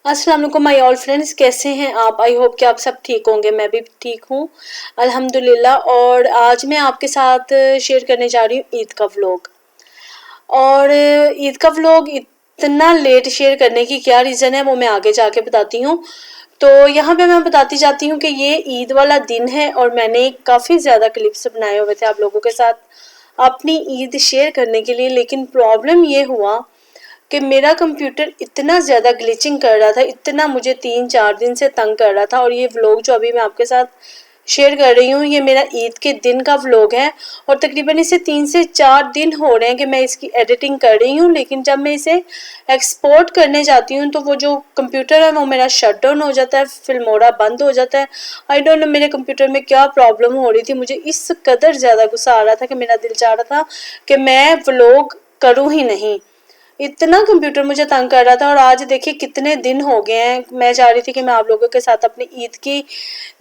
अस्सलाम वालेकुम my all friends, कैसे हैं आप? आई होप कि आप सब ठीक होंगे। मैं भी ठीक हूँ अल्हम्दुलिल्लाह। और आज मैं आपके साथ शेयर करने जा रही हूँ ईद का व्लॉग। और ईद का व्लॉग इतना लेट शेयर करने की क्या रीज़न है वो मैं आगे जाके बताती हूँ। तो यहाँ पे मैं बताती जाती हूँ कि ये ईद वाला दिन है और मैंने काफ़ी ज़्यादा क्लिप्स बनाए हुए थे आप लोगों के साथ अपनी ईद शेयर करने के लिए। लेकिन प्रॉब्लम ये हुआ कि मेरा कंप्यूटर इतना ज़्यादा ग्लिचिंग कर रहा था, इतना मुझे 3-4 दिन से तंग कर रहा था। और ये व्लॉग जो अभी मैं आपके साथ शेयर कर रही हूँ ये मेरा ईद के दिन का व्लॉग है। और तकरीबन इसे 3 से 4 दिन हो रहे हैं कि मैं इसकी एडिटिंग कर रही हूँ। लेकिन जब मैं इसे एक्सपोर्ट करने जाती हूँ तो वो जो कंप्यूटर है वो मेरा शट डाउन हो जाता है, फिल्मोरा बंद हो जाता है। आई डोंट नो मेरे कंप्यूटर में क्या प्रॉब्लम हो रही थी। मुझे इस कदर ज़्यादा गुस्सा आ रहा था कि मेरा दिल चाह रहा था कि मैं व्लॉग करूँ ही नहीं। इतना कंप्यूटर मुझे तंग कर रहा था। और आज देखिए कितने दिन हो गए हैं। मैं चाह रही थी कि मैं आप लोगों के साथ अपनी ईद की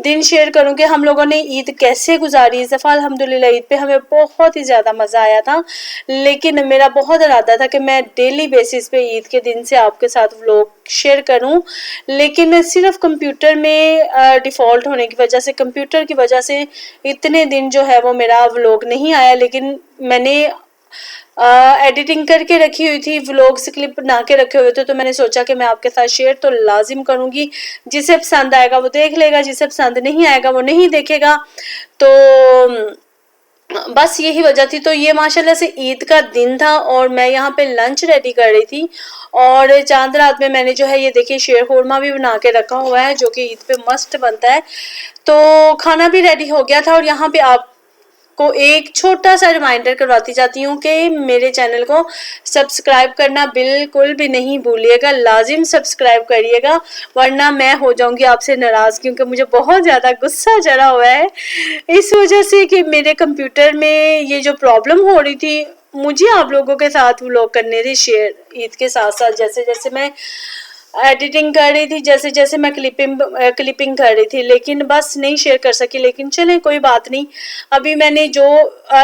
दिन शेयर करूं कि हम लोगों ने ईद कैसे गुजारी। इस दफ़ा अल्हम्दुलिल्लाह ईद पे हमें बहुत ही ज़्यादा मज़ा आया था। लेकिन मेरा बहुत इरादा था कि मैं डेली बेसिस पे ईद के दिन से आपके साथ व्लॉग शेयर करूं। लेकिन सिर्फ कंप्यूटर में डिफ़ॉल्ट होने की वजह से, कंप्यूटर की वजह से इतने दिन जो है वो मेरा व्लॉग नहीं आया। लेकिन मैंने एडिटिंग करके रखी हुई थी, व्लॉग्स क्लिप बना के रखे हुए थे। तो मैंने सोचा कि मैं आपके साथ शेयर तो लाजिम करूंगी। जिसे पसंद आएगा वो देख लेगा, जिसे पसंद नहीं आएगा वो नहीं देखेगा। तो बस यही वजह थी। तो ये माशाल्लाह से ईद का दिन था और मैं यहाँ पे लंच रेडी कर रही थी। और चांद रात में मैंने जो है ये देखिए शेर खुरमा भी बना के रखा हुआ है जो कि ईद पे मस्त बनता है। तो खाना भी रेडी हो गया था। और यहाँ पे आप को एक छोटा सा रिमाइंडर करवाती जाती हूँ कि मेरे चैनल को सब्सक्राइब करना बिल्कुल भी नहीं भूलिएगा, लाजिम सब्सक्राइब करिएगा वरना मैं हो जाऊंगी आपसे नाराज़। क्योंकि मुझे बहुत ज़्यादा गुस्सा चढ़ा हुआ है इस वजह से कि मेरे कंप्यूटर में ये जो प्रॉब्लम हो रही थी मुझे आप लोगों के साथ व्लॉग करने थे शेयर ईद के साथ साथ। जैसे जैसे मैं एडिटिंग कर रही थी, जैसे जैसे मैं क्लिपिंग कर रही थी, लेकिन बस नहीं शेयर कर सकी। लेकिन चलें कोई बात नहीं। अभी मैंने जो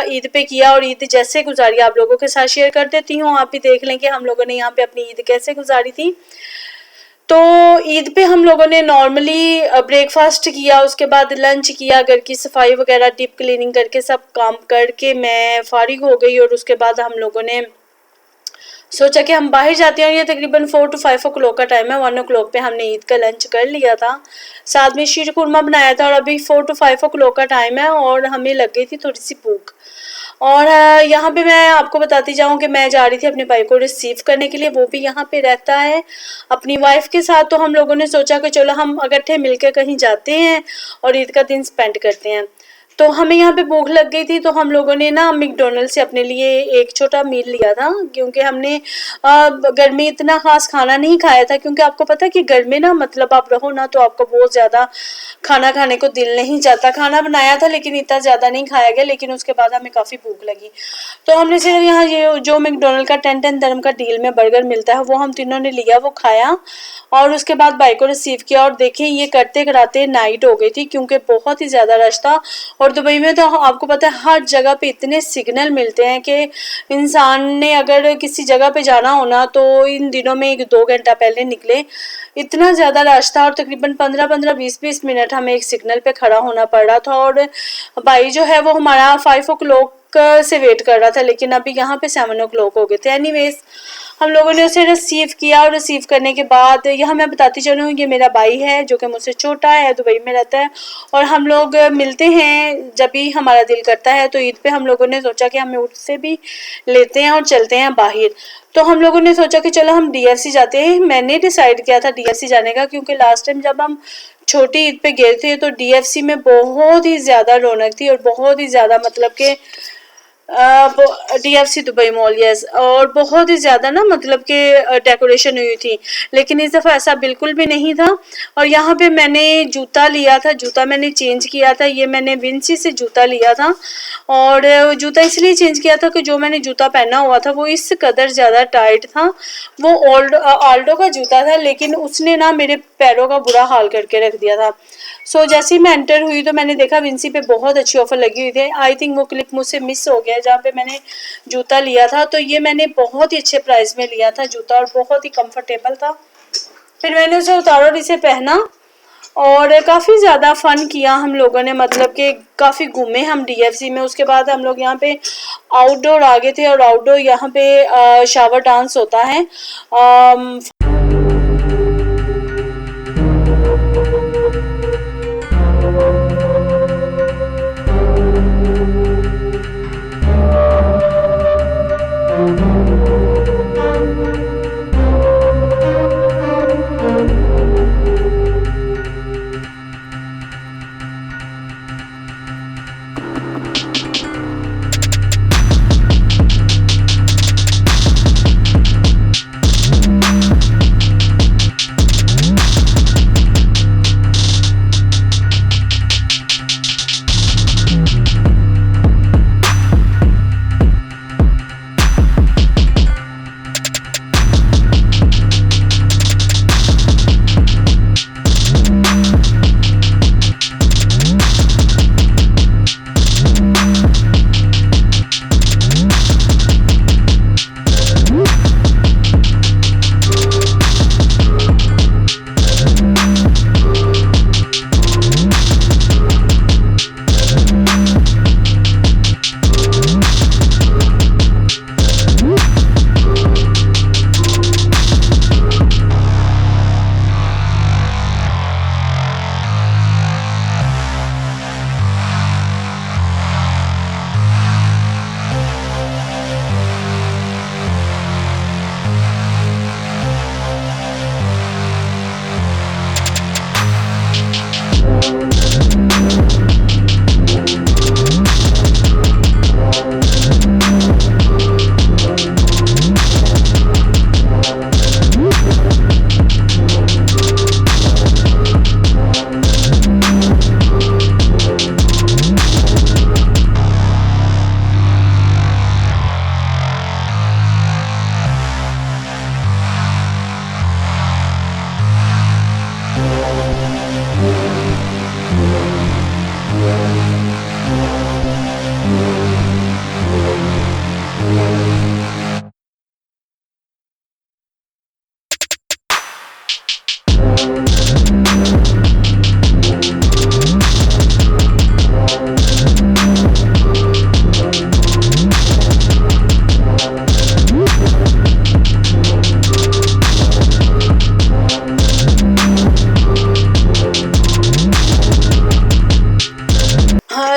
ईद पे किया और ईद जैसे गुजारी आप लोगों के साथ शेयर कर देती हूँ। आप भी देख लें कि हम लोगों ने यहाँ पे अपनी ईद कैसे गुजारी थी। तो ईद पे हम लोगों ने नॉर्मली ब्रेकफास्ट किया, उसके बाद लंच किया, घर की सफाई वगैरह डीप क्लीनिंग करके सब काम करके मैं फारिग हो गई। और उसके बाद हम लोगों ने सोचा कि हम बाहर जाते हैं। और ये तकरीबन 4 to 5 o'clock का टाइम है। 1 o'clock पे हमने ईद का लंच कर लिया था, साथ में शीर कुरमा बनाया था। और अभी 4 to 5 o'clock का टाइम है और हमें लग गई थी थोड़ी सी भूख। और यहाँ पे मैं आपको बताती जाऊँ कि मैं जा रही थी अपने भाई को रिसीव करने के लिए, वो भी यहाँ पे रहता है अपनी वाइफ के साथ। तो हम लोगों ने सोचा कि चलो हम इकट्ठे मिलकर कहीं जाते हैं और ईद का दिन स्पेंड करते हैं। तो हमें यहाँ पे भूख लग गई थी तो हम लोगों ने ना मैकडॉनल्ड से अपने लिए एक छोटा मील लिया था। क्योंकि हमने घर में इतना खास खाना नहीं खाया था। क्योंकि आपको पता है कि घर में ना मतलब आप रहो ना तो आपको बहुत ज़्यादा खाना खाने को दिल नहीं चाहता। खाना बनाया था लेकिन इतना ज़्यादा नहीं खाया गया। लेकिन उसके बाद हमें काफ़ी भूख लगी तो हमने सिर्फ यहाँ ये जो मैकडॉनल्ड का 10-10 dirham का डील में बर्गर मिलता है वो हम तीनों ने लिया, वो खाया। और उसके बाद भाई को रिसीव किया। और देखिए ये करते कराते नाइट हो गई थी क्योंकि बहुत ही ज़्यादा रश था। और दुबई में तो आपको पता है हर जगह पे इतने सिग्नल मिलते हैं कि इंसान ने अगर किसी जगह पे जाना हो ना तो इन दिनों में 1-2 घंटा पहले निकले। इतना ज़्यादा रश था और तकरीबन 15-15 20-20 मिनट हमें एक सिग्नल पे खड़ा होना पड़ रहा था। और भाई जो है वो हमारा 5 o'clock से वेट कर रहा था। लेकिन अभी यहाँ पे 7 o'clock हो गए थे। एनीवेज हम लोगों ने उसे रिसीव किया। और रिसीव करने के बाद यहाँ मैं बताती चलूँ ये मेरा भाई है जो कि मुझसे छोटा है, दुबई में रहता है। और हम लोग मिलते हैं जब भी हमारा दिल करता है। तो ईद पे हम लोगों ने सोचा कि हमें उससे भी लेते हैं और चलते हैं बाहर। तो हम लोगों ने सोचा कि चलो हम डीएफसी जाते हैं। मैंने डिसाइड किया था डीएफसी जाने का क्योंकि लास्ट टाइम जब हम छोटी ईद पे गए थे तो डीएफसी में बहुत ही ज़्यादा रौनक थी और बहुत ही ज़्यादा मतलब कि डीएफसी दुबई मॉल, यस। और बहुत ही ज़्यादा ना मतलब कि डेकोरेशन हुई थी। लेकिन इस दफ़ा ऐसा बिल्कुल भी नहीं था। और यहाँ पे मैंने जूता लिया था, जूता मैंने चेंज किया था। ये मैंने विंसी से जूता लिया था। और जूता इसलिए चेंज किया था कि जो मैंने जूता पहना हुआ था वो इस कदर ज़्यादा टाइट था। वो ऑल्डो का जूता था लेकिन उसने ना मेरे पैरों का बुरा हाल करके रख दिया था। सो जैसे ही मैं एंटर हुई तो मैंने देखा विंसी पे बहुत अच्छी ऑफर लगी हुई थी। आई थिंक वो क्लिप मुझसे मिस हो गया जहाँ पे मैंने जूता लिया था। तो ये मैंने बहुत ही अच्छे प्राइस में लिया था जूता और बहुत ही कंफर्टेबल था। फिर मैंने उसे उतारा और इसे पहना और काफ़ी ज़्यादा फ़न किया हम लोगों ने, मतलब कि काफ़ी घूमे हम डीएफसी में। उसके बाद हम लोग यहाँ पे आउटडोर आ गए थे और आउटडोर यहाँ पे शावर डांस होता है।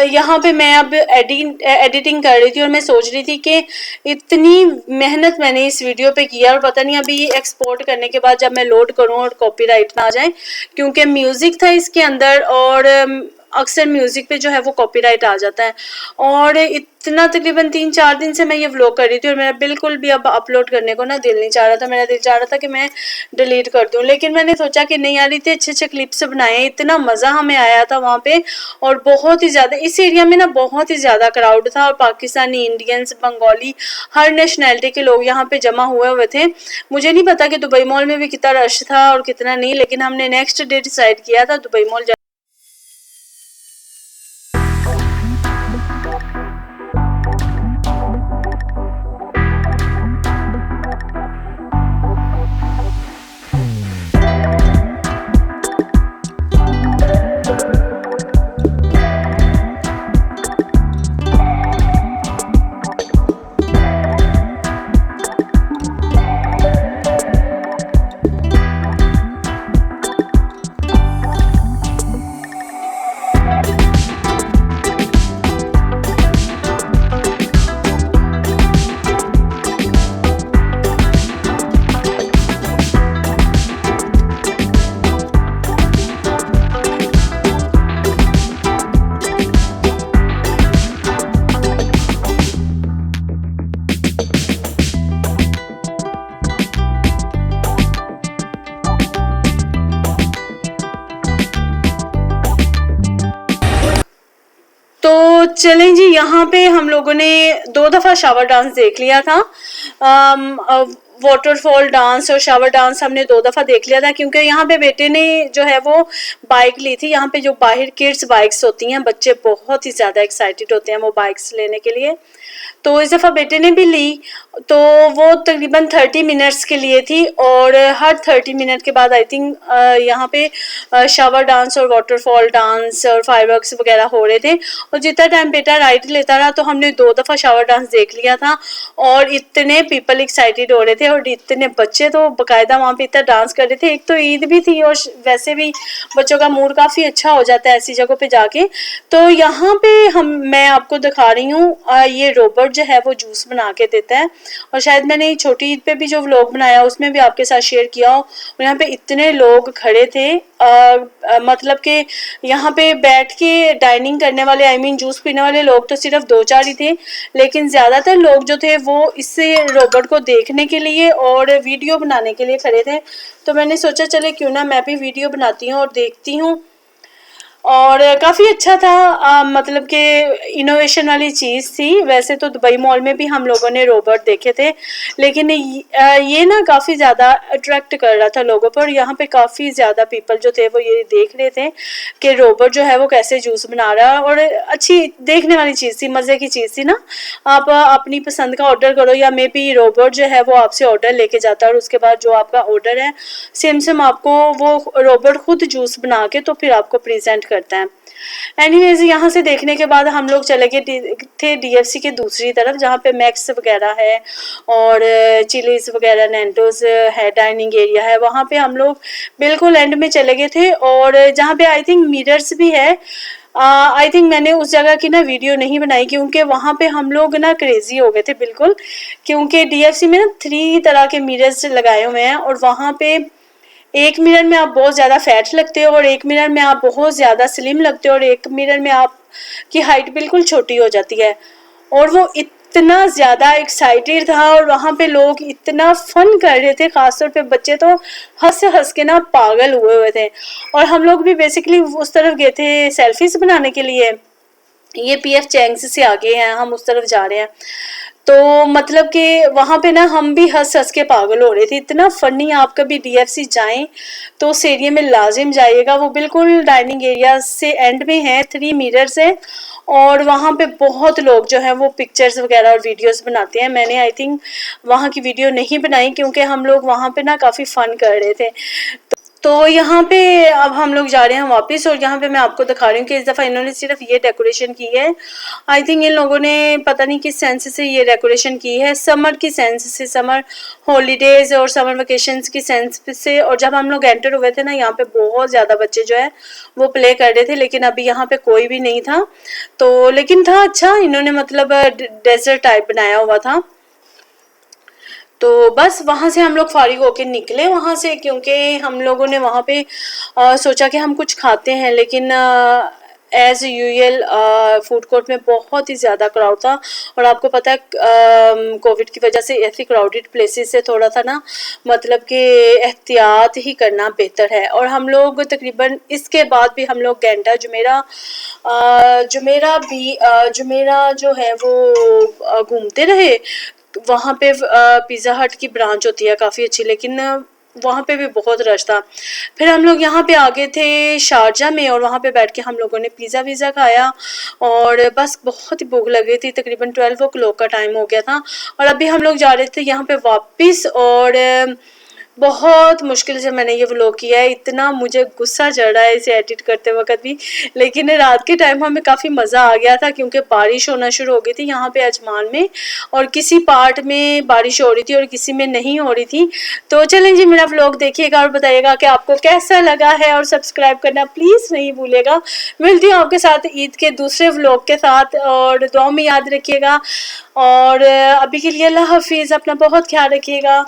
यहाँ पे मैं अब एडिटिंग कर रही थी और मैं सोच रही थी कि इतनी मेहनत मैंने इस वीडियो पे किया और पता नहीं अभी एक्सपोर्ट करने के बाद जब मैं लोड करूँ और कॉपीराइट ना आ जाए, क्योंकि म्यूजिक था इसके अंदर और अक्सर म्यूजिक पे जो है वो कॉपीराइट आ जाता है। और इतना तकरीबन 3-4 दिन से मैं ये व्लॉग कर रही थी और मेरा बिल्कुल भी अब अपलोड करने को ना दिल नहीं चाह रहा था। मेरा दिल चाह रहा था कि मैं डिलीट कर दूं, लेकिन मैंने सोचा कि नहीं यार, इतने अच्छे अच्छे क्लिप्स बनाए, इतना मज़ा हमें आया था वहाँ पे और बहुत ही ज़्यादा इस एरिया में ना बहुत ही ज़्यादा क्राउड था और पाकिस्तानी, इंडियंस, बंगाली, हर नेशनैलिटी के लोग यहाँ पे जमा हुए थे। मुझे नहीं पता कि दुबई मॉल में भी कितना रश था और कितना नहीं, लेकिन हमने नेक्स्ट डे डिसाइड किया था दुबई मॉल। तो चलें जी, यहाँ पे हम लोगों ने 2 दफ़ा शावर डांस देख लिया था। वाटरफॉल डांस और शावर डांस हमने 2 दफ़ा देख लिया था, क्योंकि यहाँ पे बेटे ने जो है वो बाइक ली थी। यहाँ पे जो बाहर किड्स बाइक्स होती हैं, बच्चे बहुत ही ज़्यादा एक्साइटेड होते हैं वो बाइक्स लेने के लिए, तो इस दफ़ा बेटे ने भी ली। तो वो तकरीबन 30 मिनट्स के लिए थी, और हर 30 मिनट के बाद आई थिंक यहाँ पे शावर डांस और वाटरफॉल डांस और फायरवर्क्स वगैरह हो रहे थे। और जितना टाइम बेटा राइड लेता रहा तो हमने 2 दफ़ा शावर डांस देख लिया था, और इतने पीपल एक्साइटेड हो रहे थे और इतने बच्चे तो बाकायदा वहाँ पे इतना डांस कर रहे थे। एक तो ईद भी थी और वैसे भी बच्चों का मूड काफ़ी अच्छा हो जाता है ऐसी जगहों पे जाके। तो यहाँ पे मैं आपको दिखा रही हूँ, ये रोबोट जो है वो जूस बना के देता है, और शायद मैंने छोटी ईद पे भी जो व्लॉग बनाया उसमें भी आपके साथ शेयर किया हो। और यहाँ पे इतने लोग खड़े थे, मतलब कि यहाँ पे बैठ के डाइनिंग करने वाले, आई मीन जूस पीने वाले लोग तो सिर्फ 2-4 ही थे, लेकिन ज़्यादातर लोग जो थे वो इससे रोबोट को देखने के लिए और वीडियो बनाने के लिए खड़े थे। तो मैंने सोचा चले क्यों ना मैं भी वीडियो बनाती हूँ और देखती हूँ, और काफ़ी अच्छा था। मतलब कि इनोवेशन वाली चीज़ थी। वैसे तो दुबई मॉल में भी हम लोगों ने रोबोट देखे थे, लेकिन ये ना काफ़ी ज़्यादा अट्रैक्ट कर रहा था लोगों पर। यहाँ पे काफ़ी ज़्यादा पीपल जो थे वो ये देख रहे थे कि रोबोट जो है वो कैसे जूस बना रहा है, और अच्छी देखने वाली चीज़ थी, मज़े की चीज़ थी ना। आप अपनी पसंद का ऑर्डर करो, या मे बी रोबोट जो है वो आपसे ऑर्डर लेके जाता है, और उसके बाद जो आपका ऑर्डर है सेम सेम आपको वो रोबोट खुद जूस बना के तो फिर आपको प्रेजेंट करता है। एनीवेज, यहाँ से देखने के बाद हम लोग चले गए थे DFC के दूसरी तरफ, जहाँ पे मैक्स वगैरह है और चिलीज वगैरह, नैंडोज है, डाइनिंग एरिया है। वहाँ पे हम लोग बिल्कुल एंड में चले गए थे, और जहाँ पे आई थिंक मिरर्स भी है। आई थिंक मैंने उस जगह की ना वीडियो नहीं बनाई, क्योंकि वहाँ पे हम लोग ना क्रेजी हो गए थे बिल्कुल, क्योंकि DFC में ना 3 तरह के मिरर्स लगाए हुए हैं, और वहाँ पे एक मिरर में आप बहुत ज़्यादा फैट लगते हो, और एक मिरर में आप बहुत ज़्यादा स्लिम लगते हो, और एक मिरर में आप की हाइट बिल्कुल छोटी हो जाती है। और वो इतना ज़्यादा एक्साइटेड था, और वहाँ पे लोग इतना फन कर रहे थे, ख़ासतौर पे बच्चे तो हंस हंस के ना पागल हुए हुए थे। और हम लोग भी बेसिकली उस तरफ गए थे सेल्फीज बनाने के लिए। ये PF चैंग्स से आगे हैं, हम उस तरफ जा रहे हैं। तो मतलब कि वहाँ पे ना हम भी हंस हंस के पागल हो रहे थे, इतना फनी। आप कभी DFC जाएं तो उस एरिया में लाजिम जाइएगा। वो बिल्कुल डाइनिंग एरिया से एंड में है, 3 मिरर्स है, और वहाँ पे बहुत लोग जो है वो पिक्चर्स वगैरह और वीडियोस बनाते हैं। मैंने आई थिंक वहाँ की वीडियो नहीं बनाई, क्योंकि हम लोग वहाँ पे ना काफ़ी फन कर रहे थे। तो यहाँ पे अब हम लोग जा रहे हैं वापस, और यहाँ पे मैं आपको दिखा रही हूँ कि इस दफ़ा इन्होंने सिर्फ ये डेकोरेशन की है। आई थिंक इन लोगों ने पता नहीं किस सेंस से ये डेकोरेशन की है, समर की सेंस से, समर हॉलीडेज़ और समर वेकेशंस की सेंस से। और जब हम लोग एंटर हुए थे ना, यहाँ पे बहुत ज़्यादा बच्चे जो है वो प्ले कर रहे थे, लेकिन अभी यहाँ पे कोई भी नहीं था। तो लेकिन था अच्छा, इन्होंने मतलब डेजर्ट टाइप बनाया हुआ था। तो बस वहाँ से हम लोग फारिग होके निकले वहाँ से, क्योंकि हम लोगों ने वहाँ पे सोचा कि हम कुछ खाते हैं, लेकिन एज़ यूजुअल फूड कोर्ट में बहुत ही ज़्यादा क्राउड था। और आपको पता है कोविड की वजह से ऐसी क्राउडेड प्लेसेस से थोड़ा सा ना मतलब कि एहतियात ही करना बेहतर है। और हम लोग तकरीबन इसके बाद भी हम लोग घंटा जुमेरा जो है वो घूमते रहे। वहाँ पे पिज़्ज़ा हट की ब्रांच होती है काफ़ी अच्छी, लेकिन वहाँ पे भी बहुत रश था। फिर हम लोग यहाँ पे आ गए थे शारजा में, और वहाँ पे बैठ के हम लोगों ने पिज़्ज़ा खाया, और बस बहुत ही भूख लग गई थी। तकरीबन 12 o'clock का टाइम हो गया था, और अभी हम लोग जा रहे थे यहाँ पे वापस। और बहुत मुश्किल से मैंने ये व्लॉग किया है, इतना मुझे गुस्सा चढ़ रहा है इसे एडिट करते वक्त भी। लेकिन रात के टाइम हमें काफ़ी मज़ा आ गया था, क्योंकि बारिश होना शुरू हो गई थी यहाँ पे अजमान में, और किसी पार्ट में बारिश हो रही थी और किसी में नहीं हो रही थी। तो चलें जी, मेरा व्लॉग देखिएगा और बताइएगा कि आपको कैसा लगा है, और सब्सक्राइब करना प्लीज़ नहीं भूलिएगा। मिलती हूँ आपके साथ ईद के दूसरे व्लॉग के साथ, और दुआ में याद रखिएगा। और अभी के लिए अल्लाह हाफिज़, अपना बहुत ख्याल रखिएगा।